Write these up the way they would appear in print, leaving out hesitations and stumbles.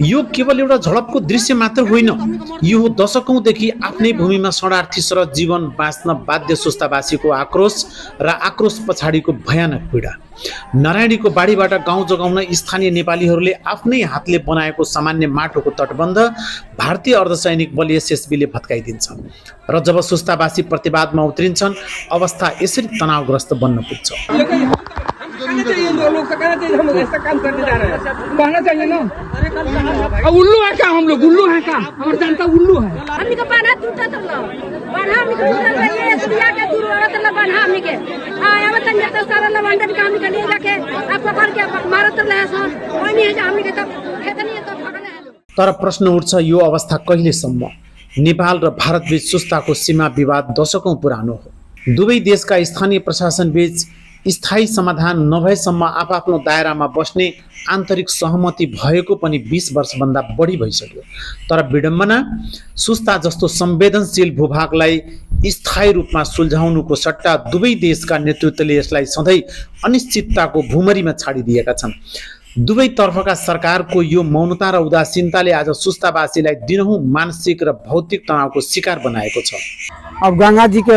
यो केवल एउटा झलकको दृश्य मात्र होइन, यो दशकौंदेखि आफ्नै भूमिमा शरणार्थी सरह जीवन बाँच्न बाध्य सुस्तावासीको आक्रोश र आक्रोश पछाडिको भयानक पीडा। नारायणीको बाढीबाट गाउँ जगाउन स्थानीय नेपालीहरूले आफ्नै हातले बनाएको सामान्य माटोको तटबन्ध भारतीय अर्धसैनिक बल एसएसबीले भत्काइदिन्छ र जब सुस्तावासी प्रतिवादमा उत्रिन्छन्, अवस्था यसरी तनावग्रस्त बन्न पुग्छ। कहना चाहिए, लोग से कहना चाहिए हम ऐसा काम करने जा रहे हैं, कहना चाहिए ना। उल्लू है क्या हम लोग? उल्लू है क्या? हमारी जनता उल्लू है। हमनी के बाधा टूटा तो लो बाधा हमनी के टूटा रही है दुनिया के दूर औरत ला बाधा हमनी के आया तन जत सारा लवंडन काम के लिए जाके आप पकड़ के मारत रहे सन कोई नहीं है हमनी के तो खेतनी तो पकड़ है। तर प्रश्न उठ्छ, यो अवस्था कहिलेसम्म? नेपाल र भारतबीच सुस्ताको सीमा विवाद दशकौं पुरानो हो। दुवै देशका स्थानीय प्रशासन बीच स्थायी समाधान नभएसम्म आफआफ्नो दायरामा बस्ने आन्तरिक सहमति भएको पनि 20 वर्षभन्दा बढी भइसक्यो। तर विडम्बना, सुस्ता जस्तो संवेदनशील भूभागलाई स्थायी रूपमा सुल्झाउनुको सट्टा दुवै देशका नेतृत्वले यसलाई सधैँ अनिश्चितताको भूमरीमा छाडिदिएका छन्। दुवै तर्फका सरकारको यो मौनता र उदासीनताले आज सुस्तावासीलाई दिनहुँ मानसिक र भौतिक तनावको शिकार बनाएको छ। अब गंगा जी के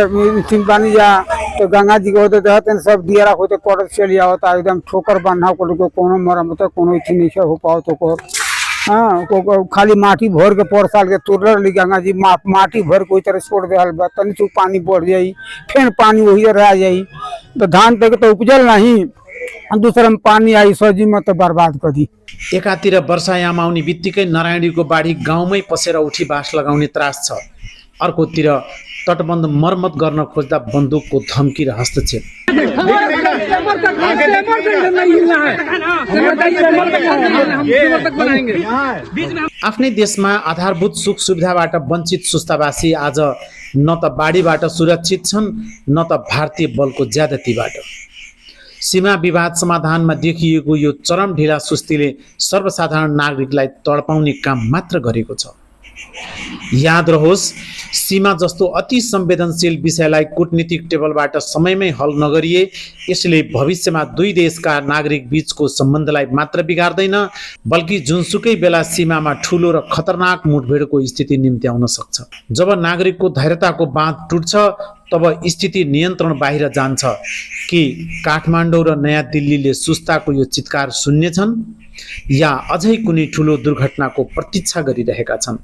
सिंह पानी जा तो गंगा जी के होते रहते सब दियरा होते कोट चली होता एकदम ठोकर बन्हा को कोनो मरम्मत कोनो इथी नहीं हो पाओ तो को हाँ को खाली माटी भर के पर साल के तुरल ली गंगा जी माटी भर कोई तरह छोड़ दे हल तनी चू पानी बढ़ जाई फिर पानी वही रह जाई तो धान पे तो उपजल नहीं, दूसरा में पानी आई सब्जी में तो बर्बाद कर दी। एकातिर वर्षायाम आउने बित्तिकै नारायणीको बाढी गाउँमै पसेर उठी बास लगाउने त्रास छ, अर्कोतिर तटबन्ध मर्मत गर्न खोज्दा बन्दुकको धम्की र हस्तक्षेप। आफ्नै देशमा आधारभूत सुख सुविधाबाट वञ्चित सुस्तावासी आज न त बाढीबाट सुरक्षित छन् न त भारतीय बलको ज्यादतीबाट। सीमा विवाद समाधानमा देखिएको यो चरम ढिला सुस्तीले सर्वसाधारण नागरिकलाई तडपाउने काम मात्र गरेको छ। याद रहोस्, सीमा जस्तो अति संवेदनशील विषयलाई कूटनीतिक टेबलबाट समयमै हल नगरिए यसले भविष्यमा दुई देशका नागरिक बीचको सम्बन्धलाई मात्र बिगार्दैन, बल्कि जुनसुकै बेला सीमामा ठूलो र खतरनाक मुठभेडको स्थिति निम्त्याउन सक्छ। जब नागरिकको धैर्यताको बाँध टुट्छ तब स्थिति नियन्त्रण बाहिर जान्छ कि काठमाडौँ र नयाँ दिल्लीले सुस्ताको यो चित्कार सुन्नेछन् या अझै कुनै ठूलो दुर्घटनाको प्रतीक्षा गरिरहेका छन्।